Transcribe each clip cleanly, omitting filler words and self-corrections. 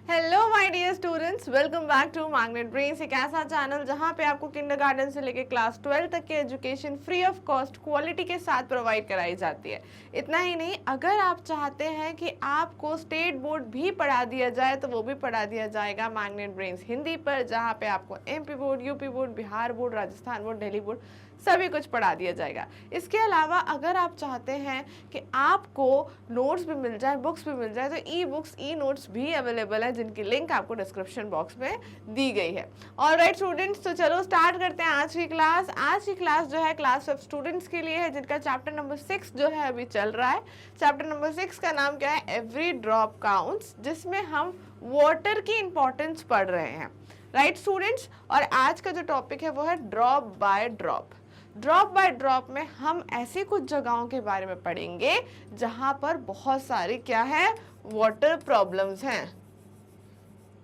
Hello my dear students, welcome back to Magnet Brains, एक ऐसा channel जहां पे आपको किंडरगार्टन से लेकर क्लास 12 तक की education free of cost quality के साथ प्रोवाइड कराई जाती है। इतना ही नहीं, अगर आप चाहते हैं कि आपको स्टेट बोर्ड भी पढ़ा दिया जाए तो वो भी पढ़ा दिया जाएगा मैग्नेट ब्रेन्स हिंदी पर, जहां पे आपको MP board, UP board, Bihar board, Rajasthan board, Delhi board सभी कुछ पढ़ा दिया जाएगा। इसके अलावा अगर आप चाहते हैं कि आपको नोट्स भी मिल जाए, बुक्स भी मिल जाए, तो ई बुक्स, ई नोट्स भी अवेलेबल है, जिनकी लिंक आपको डिस्क्रिप्शन बॉक्स में दी गई है। ऑलराइट स्टूडेंट्स, तो चलो स्टार्ट करते हैं आज की क्लास। आज की क्लास जो है क्लास 5 स्टूडेंट्स के लिए है, जिनका चैप्टर नंबर 6 जो है अभी चल रहा है। चैप्टर नंबर 6 का नाम क्या है? एवरी ड्रॉप काउंट्स, जिसमें हम वाटर की इंपॉर्टेंस पढ़ रहे हैं। राइट स्टूडेंट्स, और आज का जो टॉपिक है वो है drop by drop. Drop by drop में हम ऐसी कुछ जगहों के बारे में पढ़ेंगे जहां पर बहुत सारी क्या है, वाटर प्रॉब्लम्स हैं।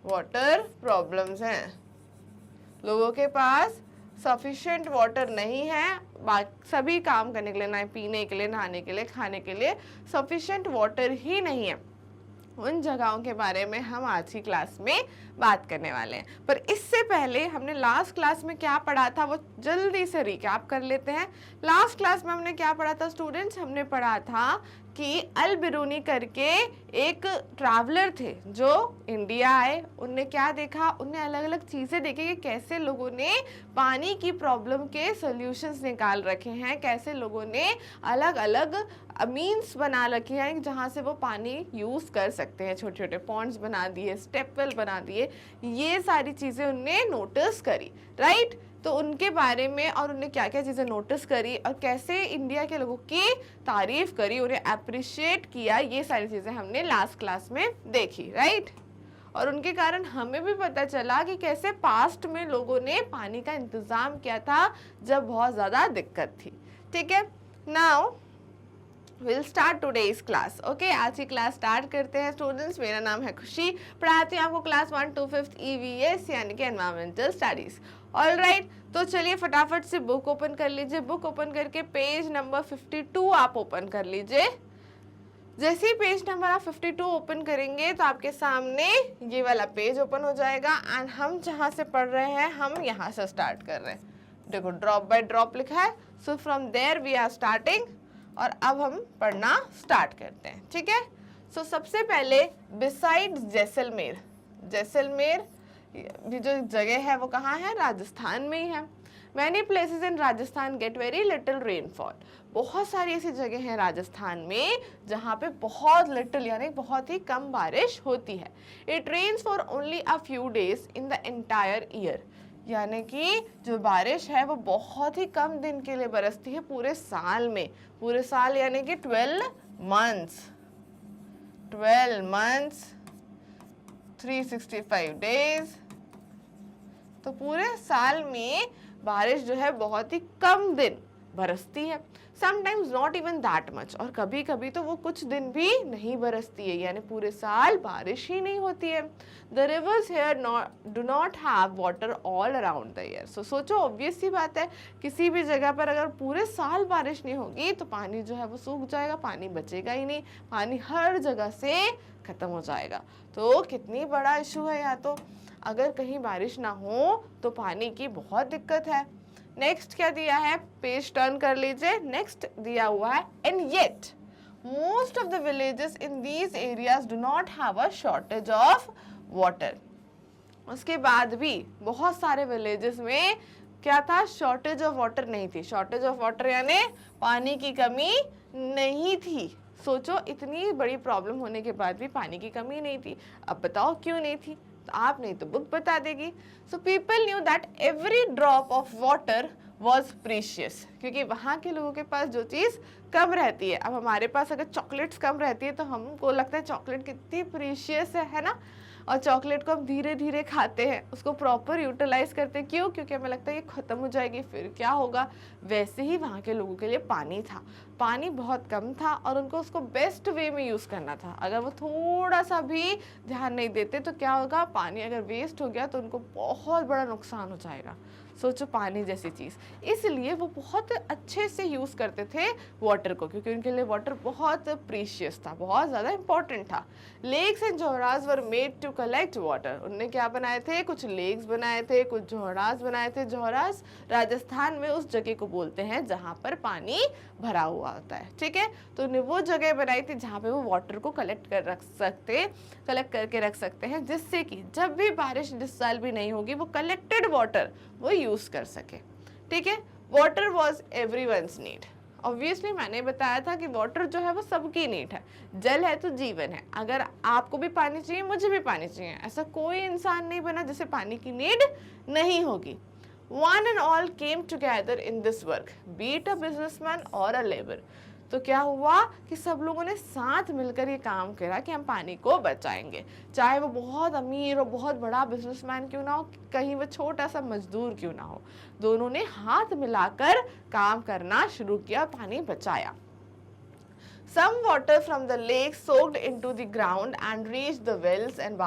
वाटर प्रॉब्लम्स हैं, लोगों के पास सफिशिएंट वाटर नहीं है सभी काम करने के लिए, ना पीने के लिए, नहाने के लिए, खाने के लिए सफिशिएंट वाटर ही नहीं है। उन जगहों के बारे में हम आज की क्लास में बात करने वाले हैं। पर इससे पहले हमने लास्ट क्लास में क्या पढ़ा था वो जल्दी से रिकैप कर लेते हैं। लास्ट क्लास में हमने क्या पढ़ा था स्टूडेंट्स? हमने पढ़ा था कि अल बिरूनी करके एक ट्रैवलर थे जो इंडिया आए। उनने क्या देखा? उनने अलग अलग चीज़ें देखी कि कैसे लोगों ने पानी की प्रॉब्लम के सॉल्यूशंस निकाल रखे हैं, कैसे लोगों ने अलग अलग मीन्स बना रखे हैं जहाँ से वो पानी यूज़ कर सकते हैं। छोटे छोटे पॉन्ड्स बना दिए, स्टेप वेल बना दिए, ये सारी चीज़ें उनने नोटिस करी। राइट, तो उनके बारे में और उन्हें क्या क्या चीज़ें नोटिस करी और कैसे इंडिया के लोगों की तारीफ करी, उन्हें अप्रिशिएट किया, ये सारी चीज़ें हमने लास्ट क्लास में देखी। राइट, और उनके कारण हमें भी पता चला कि कैसे पास्ट में लोगों ने पानी का इंतज़ाम किया था जब बहुत ज़्यादा दिक्कत थी। ठीक है, now will start today's class. Okay, आज की क्लास स्टार्ट करते हैं स्टूडेंट्स। मेरा नाम है खुशी, पढ़ाती हूँ आपको क्लास 1 to 5 EVS यानी कि एनवायरमेंटल स्टडीज। ऑलराइट, तो चलिए फटाफट से बुक ओपन कर लीजिए। बुक ओपन करके पेज नंबर 52 आप ओपन कर लीजिए। जैसे ही पेज नंबर आप 52 ओपन करेंगे तो आपके सामने ये वाला पेज ओपन हो जाएगा एंड हम जहाँ से पढ़ रहे हैं हम यहाँ से स्टार्ट कर रहे हैं। देखो ड्रॉप बाय ड्रॉप लिखा है, so from there we are starting. और अब हम पढ़ना स्टार्ट करते हैं। ठीक है, सो सबसे पहले बिसाइड जैसलमेर, जैसलमेर ये जो जगह है वो कहाँ है? राजस्थान में ही है। Many places in Rajasthan get very little rainfall, बहुत सारी ऐसी जगह हैं राजस्थान में जहाँ पे बहुत लिटिल यानी बहुत ही कम बारिश होती है। It rains for only a few days in the entire year, यानी कि जो बारिश है वो बहुत ही कम दिन के लिए बरसती है पूरे साल में। पूरे साल यानी कि 12 मंथ्स, 365 डेज, तो पूरे साल में बारिश जो है बहुत ही कम दिन बरसती है। Sometimes not even that much, और कभी कभी तो वो कुछ दिन भी नहीं बरसती है, यानी पूरे साल बारिश ही नहीं होती है। The rivers here do not have water all around the year. So सोचो, ऑब्वियस सी बात है, किसी भी जगह पर अगर पूरे साल बारिश नहीं होगी तो पानी जो है वो सूख जाएगा, पानी बचेगा ही नहीं, पानी हर जगह से खत्म हो जाएगा। तो कितनी बड़ा इशू है यहाँ तो, अगर कहीं बारिश ना हो तो पानी की बहुत दिक्कत है। नेक्स्ट क्या दिया है? पेज टर्न कर लीजिए। नेक्स्ट दिया हुआ है, and yet most of the villages in these areas do not have a shortage of water. उसके बाद भी बहुत सारे विलेजेस में क्या था? शॉर्टेज ऑफ वाटर नहीं थी। शॉर्टेज ऑफ वाटर यानी पानी की कमी नहीं थी। सोचो, इतनी बड़ी प्रॉब्लम होने के बाद भी पानी की कमी नहीं थी। अब बताओ क्यों नहीं थी? तो आप नहीं तो बुक बता देगी। So people knew that every drop of water was precious, क्योंकि वहाँ के लोगों के पास जो चीज़ कम रहती है, अब हमारे पास अगर चॉकलेट्स कम रहती है तो हमको लगता है चॉकलेट कितनी प्रीशियस है ना, और चॉकलेट को हम धीरे धीरे खाते हैं, उसको प्रॉपर यूटिलाइज करते हैं। क्यों? क्योंकि हमें लगता है ये ख़त्म हो जाएगी, फिर क्या होगा। वैसे ही वहाँ के लोगों के लिए पानी था, पानी बहुत कम था और उनको उसको बेस्ट वे में यूज़ करना था। अगर वो थोड़ा सा भी ध्यान नहीं देते तो क्या होगा? पानी अगर वेस्ट हो गया तो उनको बहुत बड़ा नुकसान हो जाएगा। सोचो पानी जैसी चीज़, इसलिए वो बहुत अच्छे से यूज़ करते थे वाटर को, क्योंकि उनके लिए वाटर बहुत प्रीशियस था, बहुत ज़्यादा इंपॉर्टेंट था। Lakes and johads were made to collect water. उनने क्या बनाए थे, कुछ लेक्स बनाए थे, कुछ जोहराज बनाए थे। जोहराज राजस्थान में उस जगह को बोलते हैं जहाँ पर पानी भरा हुआ होता है, ठीक है। तो उन्हें वो जगह बनाई थी जहाँ पे वो वाटर को कलेक्ट करके रख सकते हैं, जिससे कि जब भी बारिश जिस साल भी नहीं होगी वो कलेक्टेड वाटर वो यूज कर सके, ठीक है। Water was everyone's need. Obviously मैंने बताया था कि वाटर जो है वो सबकी नीड है, जल है तो जीवन है। अगर आपको भी पानी चाहिए, मुझे भी पानी चाहिए, ऐसा कोई इंसान नहीं बना जिसे पानी की नीड नहीं होगी। One and all came together in this work, be it a businessman or a labor। तो क्या हुआ कि सब लोगों ने साथ मिलकर ये काम करा कि हम पानी को बचाएंगे, चाहे वो बहुत अमीर और बहुत बड़ा बिजनेसमैन क्यों ना हो, कहीं वो छोटा सा मजदूर क्यों ना हो, दोनों ने हाथ मिलाकर काम करना शुरू किया, पानी बचाया। Some water from the lake soaked into the ground and reached the wells and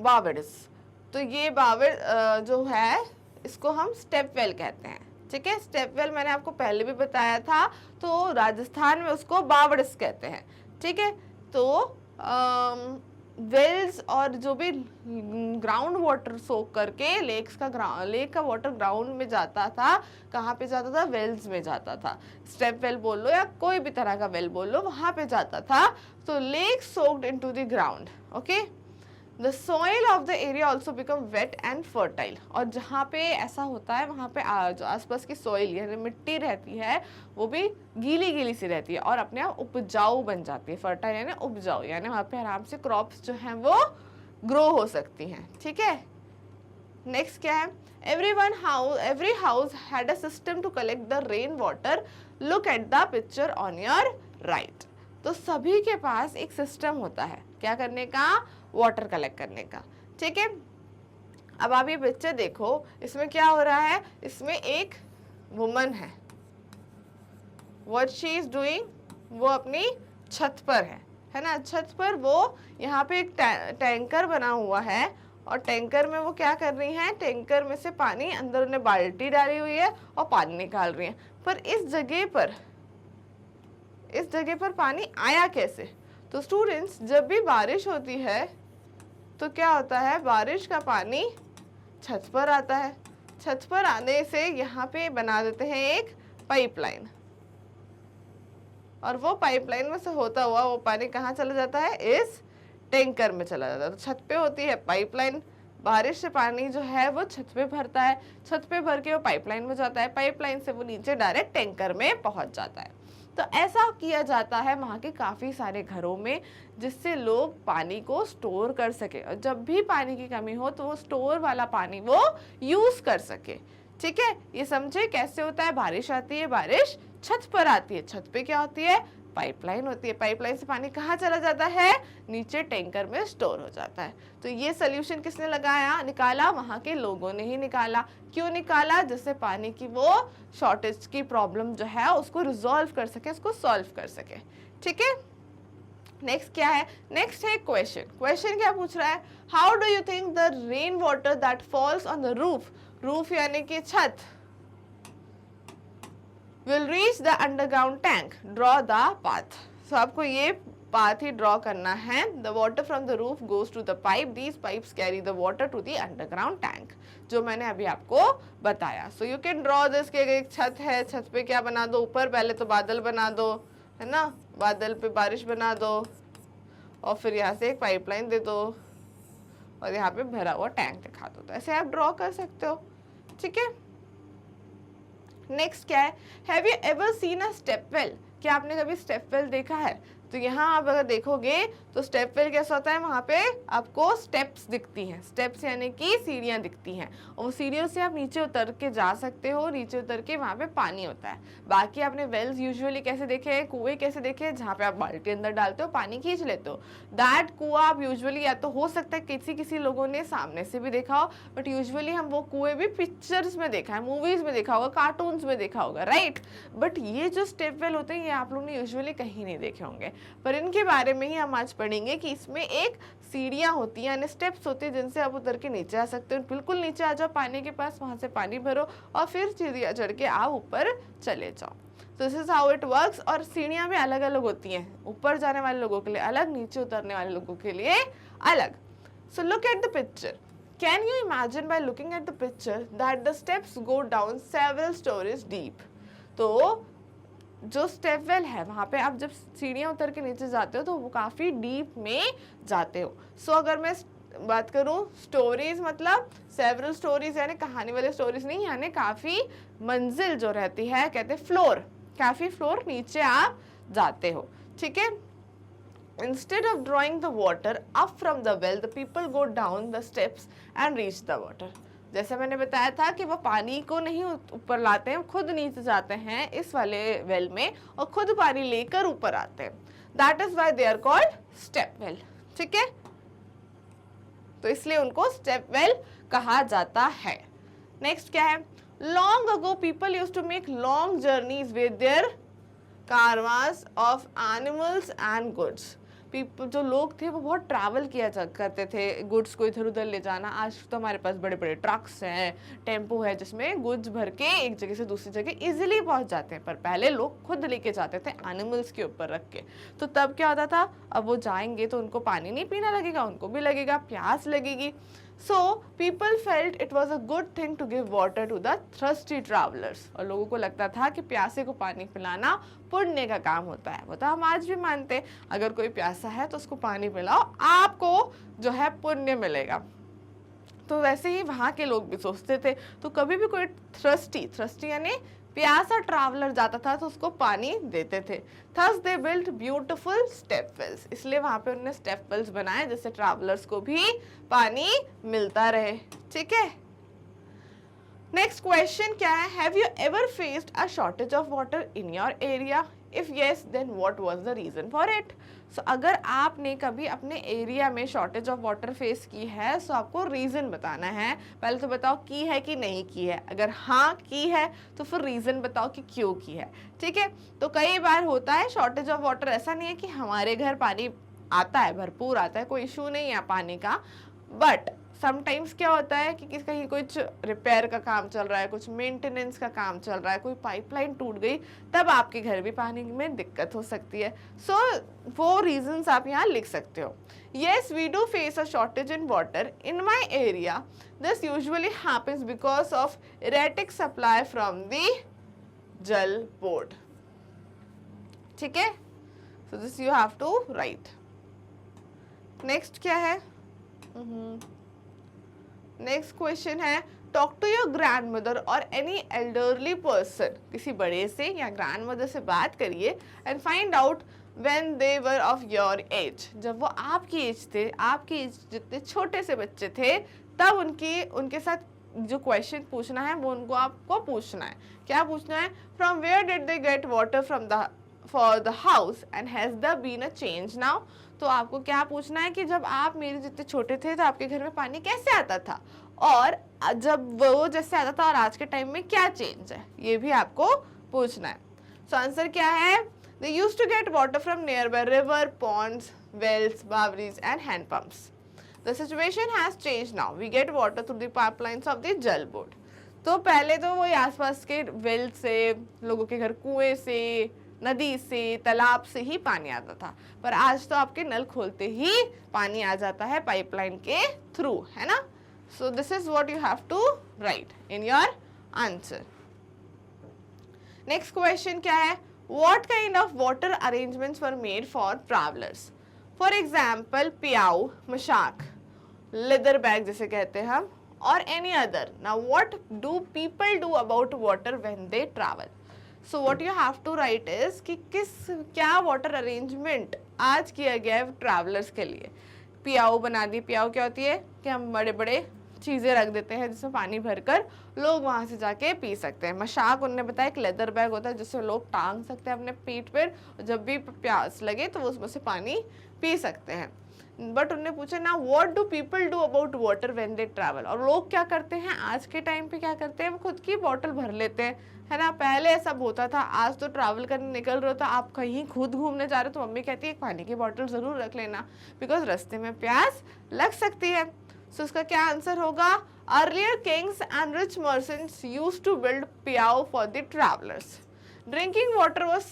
बावर्ड्स। तो ये बावड़ जो है इसको हम स्टेप वेल कहते हैं, ठीक है। स्टेप वेल मैंने आपको पहले भी बताया था, तो राजस्थान में उसको बावड़स कहते हैं, ठीक है। तो वेल्स और जो भी ग्राउंड वाटर सोक करके लेक का वाटर ग्राउंड में जाता था, कहाँ पे जाता था, वेल्स में जाता था। स्टेप वेल बोल लो या कोई भी तरह का वेल बोल लो, वहां पे जाता था। तो lake soaked into the ground, okay. The soil of the area also become wet and fertile। और जहाँ पे ऐसा होता है वहाँ पे जो आसपास की सॉइल यानी मिट्टी रहती है वो भी गीली गीली सी रहती है और अपने आप उपजाऊ बन जाती है। फर्टाइल यानी उपजाऊ, यानी वहाँ पे आराम से क्रॉप्स जो हैं वो ग्रो हो सकती हैं, ठीक है। नेक्स्ट क्या है, every house had a system to collect the rain water। Look at the picture on your right। तो सभी के पास एक सिस्टम होता है क्या करने का, वाटर कलेक्ट करने का, ठीक है। अब आप ये पिक्चर देखो, इसमें क्या हो रहा है, इसमें एक वुमन है। व्हाट शी इज डूइंग, वो अपनी छत पर है ना। छत पर वो यहाँ पे एक टैंकर बना हुआ है और टैंकर में वो क्या कर रही हैं, टैंकर में से पानी अंदर उन्हें बाल्टी डाली हुई है और पानी निकाल रही है। पर इस जगह पर पानी आया कैसे। तो स्टूडेंट्स, जब भी बारिश होती है तो क्या होता है, बारिश का पानी छत पर आता है। छत पर आने से यहाँ पे बना देते हैं एक पाइपलाइन, और वो पाइपलाइन में से होता हुआ वो पानी कहाँ चला जाता है, इस टैंकर में चला जाता है। तो छत पे होती है पाइपलाइन, बारिश से पानी जो है वो छत पे भरता है, छत पे भर के वो पाइपलाइन में जाता है, पाइपलाइन से वो नीचे डायरेक्ट टैंकर में पहुंच जाता है। तो ऐसा किया जाता है वहाँ के काफ़ी सारे घरों में, जिससे लोग पानी को स्टोर कर सके और जब भी पानी की कमी हो तो वो स्टोर वाला पानी वो यूज़ कर सके, ठीक है। ये समझे कैसे होता है, बारिश आती है, बारिश छत पर आती है, छत पे क्या होती है, पाइपलाइन होती है, पाइपलाइन से पानी कहाँ चला जाता है, नीचे टैंकर में स्टोर हो जाता है। तो ये सोल्यूशन किसने निकाला, वहाँ के लोगों ने ही निकाला। क्यों निकाला, जिससे पानी की वो शॉर्टेज की प्रॉब्लम जो है उसको रिजॉल्व कर सके, उसको सॉल्व कर सके, ठीक है। नेक्स्ट क्या है, नेक्स्ट है क्वेश्चन क्या पूछ रहा है, how do you think the rain water that falls on the roof यानी कि छत, will reach the underground tank, draw the path। so आपको ये पाथ ही ड्रॉ करना है। the water from the roof goes to the pipe, these pipes carry the water to the underground tank, जो मैंने अभी आपको बताया। so you can draw this कि एक छत है, छत पे क्या बना दो, ऊपर पहले तो बादल बना दो, है ना, बादल पे बारिश बना दो और फिर यहाँ से एक पाइपलाइन दे दो और यहाँ पे भरा हुआ टैंक दिखा दो। तो ऐसे आप ड्रॉ कर सकते हो, ठीक है। नेक्स्ट क्या है, have you ever seen a step well, क्या आपने कभी स्टेप वेल देखा है। तो यहाँ आप अगर देखोगे तो स्टेप वेल कैसा होता है, वहाँ पे आपको स्टेप्स दिखती हैं, स्टेप्स यानी कि सीढ़ियाँ दिखती हैं और वो सीढ़ियों से आप नीचे उतर के जा सकते हो, नीचे उतर के वहाँ पे पानी होता है। बाकी आपने वेल्स यूजुअली कैसे देखे हैं, कुएं कैसे देखे हैं, जहाँ पे आप बाल्टी अंदर डालते हो, पानी खींच लेते हो। दैट कुआ आप यूजुअली या तो हो सकता है किसी लोगों ने सामने से भी देखा हो, बट यूजुअली हम वो कुएं भी पिक्चर्स में देखा है, मूवीज में देखा होगा, कार्टून्स में देखा होगा, राइट। बट ये जो स्टेप वेल होते हैं ये आप लोगों ने यूजुअली कहीं नहीं देखे होंगे। पर इनके बारे में ही हम आज पढ़ेंगे कि इसमें एक सीढ़ियाँ होती हैं यानी स्टेप्स होते हैं जिनसे आप उतर के नीचे आ सकते हो। बिल्कुल नीचे आ जाओ पानी के पास, वहाँ से पानी भरो और फिर सीढ़ियाँ चढ़ के आप ऊपर चले जाओ। तो this is how it works. और सीढ़ियाँ भी अलग अलग होती हैं, ऊपर जाने वाले लोगों के लिए अलग, नीचे उतरने वाले लोगों के लिए अलग। So look at the picture. Can you imagine by looking at the picture that the steps go down several stories deep? तो जो स्टेप वेल है वहाँ पे आप जब सीढ़ियाँ उतर के नीचे जाते हो तो वो काफ़ी डीप में जाते हो। सो अगर मैं बात करूँ स्टोरीज मतलब सेवरल स्टोरीज यानी कहानी वाले स्टोरीज नहीं, यानी काफ़ी मंजिल जो रहती है कहते हैं फ्लोर, काफ़ी फ्लोर नीचे आप जाते हो। ठीक है। Instead of drawing the water up from the well, the people go down the steps and reach the water. जैसे मैंने बताया था कि वो पानी को नहीं ऊपर लाते हैं, खुद नीचे जाते हैं इस वाले वेल में और खुद पानी लेकर ऊपर आते हैं। That is why they are called step well. ठीक है, तो इसलिए उनको step well कहा जाता है। Next क्या है? Long ago people used to make long journeys with their caravans of animals and goods. जो लोग थे वो बहुत ट्रैवल किया करते थे, गुड्स को इधर उधर ले जाना। आज तो हमारे पास बड़े बड़े ट्रक्स हैं, टेम्पो है जिसमें गुड्स भर के एक जगह से दूसरी जगह इजीली पहुंच जाते हैं, पर पहले लोग खुद लेके जाते थे एनिमल्स के ऊपर रख के। तो तब क्या होता था, अब वो जाएंगे तो उनको पानी नहीं पीना लगेगा, उनको भी लगेगा, प्यास लगेगी। So people felt it was a good thing to give water to the thirsty travelers. और लोगों को लगता था कि प्यासे को पानी पिलाना पुण्य का काम होता है। वो तो हम आज भी मानते हैं, अगर कोई प्यासा है तो उसको पानी पिलाओ, आपको जो है पुण्य मिलेगा। तो वैसे ही वहाँ के लोग भी सोचते थे। तो कभी भी कोई थ्रस्टी यानी प्यासा ट्रैवलर जाता था तो उसको पानी देते थे। Thus they built beautiful step wells. इसलिए वहाँ पे उन्होंने स्टेप वेल्स बनाए जिससे ट्रैवलर्स को भी पानी मिलता रहे। ठीक है। नेक्स्ट क्वेश्चन क्या है? Have you ever faced a shortage of water in your area? If yes, then what was the reason for it? So अगर आपने कभी अपने एरिया में शॉर्टेज ऑफ वाटर फेस की है तो आपको रीज़न बताना है। पहले तो बताओ की है कि नहीं की है, अगर हाँ की है तो फिर रीज़न बताओ कि क्यों की है। ठीक है। तो कई बार होता है शॉर्टेज ऑफ वाटर, ऐसा नहीं है कि हमारे घर पानी आता है, भरपूर आता है, कोई इशू नहीं है पानी का, बट समटाइम्स क्या होता है कि कहीं कुछ रिपेयर का काम चल रहा है, कुछ मेंटेनेंस का काम चल रहा है, कोई पाइपलाइन टूट गई, तब आपके घर भी पानी में दिक्कत हो सकती है। सो वो रीजंस आप यहाँ लिख सकते हो। Yes, we do face a shortage in water in my area. This usually happens because of erratic supply from the Jal Board. ठीक है। So this you have to write. Next क्या है? नेक्स्ट क्वेश्चन है, talk to your grandmother और any elderly person, किसी बड़े से या ग्रैंड मदर से बात करिए and find out when they were of your age, जब वो आपकी एज थे, आपकी एज जितने छोटे से बच्चे थे तब उनके साथ जो क्वेश्चन पूछना है वो उनको आपको पूछना है। क्या पूछना है? From where did they get water from the for the house and has the been a change now. तो आपको क्या पूछना है कि जब आप मेरे जितने छोटे थे तो आपके घर में पानी कैसे आता था, और जब वो जैसे आता था और आज के टाइम में क्या चेंज है, ये भी आपको पूछना है। सो आंसर क्या है? They used to get water from nearby river, ponds, wells, baoris and hand pumps. The situation has change now, we get water through the pipelines of the Jal Board. तो पहले तो वही आसपास के वेल से, लोगों के घर कुएं से, नदी से, तालाब से ही पानी आता था, पर आज तो आपके नल खोलते ही पानी आ जाता है पाइपलाइन के थ्रू, है ना। So this is what you have to write in your answer. Next question क्या है? What kind of water arrangements were made for travellers? For example पियाऊ, मशाक, लेदर बैग जिसे कहते हैं हम, और any other. Now what do people do about water when they travel? So what you have to write is कि क्या water arrangement आज किया गया है ट्रैवलर्स के लिए। पियाऊ बना दी। पियाऊ क्या होती है कि हम बड़े बड़े चीज़ें रख देते हैं जिसमें पानी भरकर लोग वहाँ से जाके पी सकते हैं। मशाक उन्होंने बताया एक लेदर बैग होता है जिससे लोग टांग सकते हैं अपने पीठ पर, जब भी प्यास लगे तो वो उसमें से पानी पी सकते हैं। बट उनने पूछा ना what do people do about water when they travel, और लोग क्या करते हैं आज के टाइम पे, क्या करते हैं वो खुद की बॉटल भर लेते हैं, है ना। पहले ऐसा होता था, आज तो ट्रैवल करने निकल रहे हो तो आप कहीं खुद घूमने जा रहे हो तो मम्मी कहती है पानी की बॉटल ज़रूर रख लेना, बिकॉज रास्ते में प्यास लग सकती है। सो इसका क्या आंसर होगा, earlier kings and rich merchants used to build piao for the travellers, drinking water was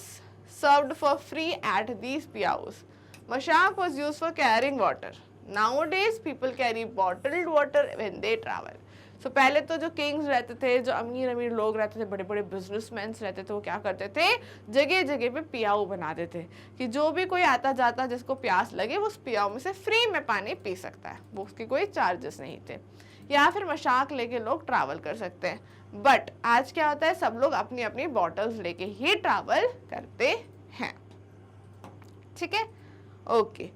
served for free at these piaos, mashak was used for carrying water, nowadays people carry bottled water when they travel। सो पहले तो जो Kings रहते थे, जो अमीर अमीर लोग रहते थे, बड़े बड़े बिजनेसमैन रहते थे, वो क्या करते थे, जगह जगह पे पियाऊ बना देते कि जो भी कोई आता जाता जिसको प्यास लगे वो उस पियाऊ में से फ्री में पानी पी सकता है, वो उसके कोई चार्जेस नहीं थे। या फिर मशाक लेके लोग ट्रैवल कर सकते हैं। बट आज क्या होता है, सब लोग अपनी अपनी बॉटल्स लेके ही ट्रैवल करते हैं। ठीक है, ओके।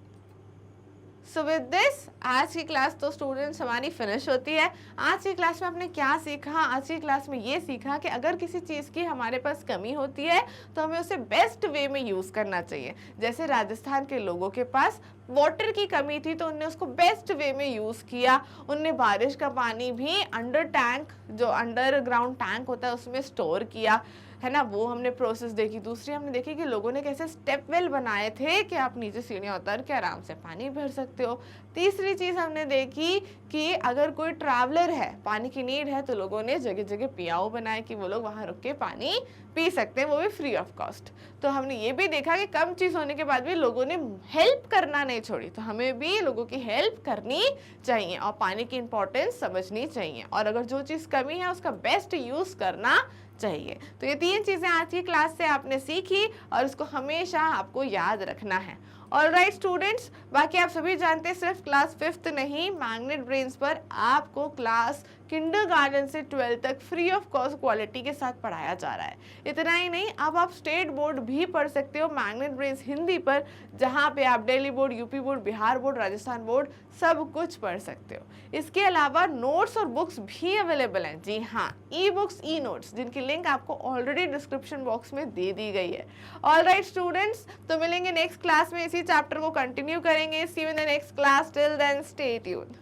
सो विद दिस आज की क्लास तो स्टूडेंट्स हमारी फिनिश होती है। आज की क्लास में आपने क्या सीखा, आज की क्लास में ये सीखा कि अगर किसी चीज़ की हमारे पास कमी होती है तो हमें उसे बेस्ट वे में यूज़ करना चाहिए। जैसे राजस्थान के लोगों के पास वाटर की कमी थी तो उनने उसको बेस्ट वे में यूज़ किया, उनने बारिश का पानी भी अंडर टैंक, जो अंडरग्राउंड टैंक होता है उसमें स्टोर किया, है ना, वो हमने प्रोसेस देखी। दूसरी हमने देखी कि लोगों ने कैसे स्टेप वेल बनाए थे कि आप नीचे सीढ़ियाँ उतर के आराम से पानी भर सकते हो। तीसरी चीज़ हमने देखी कि अगर कोई ट्रैवलर है, पानी की नीड है, तो लोगों ने जगह जगह पियाओ बनाए कि वो लोग वहाँ रुक के पानी पी सकते हैं, वो भी फ्री ऑफ कॉस्ट। तो हमने ये भी देखा कि कम चीज़ होने के बाद भी लोगों ने हेल्प करना नहीं छोड़ी, तो हमें भी लोगों की हेल्प करनी चाहिए और पानी की इंपॉर्टेंस समझनी चाहिए, और अगर जो चीज़ कमी है उसका बेस्ट यूज़ करना चाहिए। तो ये 3 चीज़ें आज की क्लास से आपने सीखी और इसको हमेशा आपको याद रखना है। ऑलराइट स्टूडेंट्स, बाकी आप सभी जानते हैं सिर्फ क्लास 5th नहीं, मैग्नेट ब्रेन्स पर आपको क्लास किंडरगार्टन से 12th तक फ्री ऑफ कॉस्ट क्वालिटी के साथ पढ़ाया जा रहा है। इतना ही नहीं, अब आप स्टेट बोर्ड भी पढ़ सकते हो मैग्नेट ब्रेन्स हिंदी पर, जहाँ पे आप Delhi board, UP board, Bihar board, Rajasthan board सब कुछ पढ़ सकते हो। इसके अलावा नोट्स और बुक्स भी अवेलेबल हैं। जी हाँ, ई बुक्स, ई नोट्स, जिनकी लिंक आपको ऑलरेडी डिस्क्रिप्शन बॉक्स में दे दी गई है। ऑलराइट स्टूडेंट्स, तो मिलेंगे नेक्स्ट क्लास में, इसी चैप्टर को कंटिन्यू करेंगे। See you in the next class, till then stay tuned.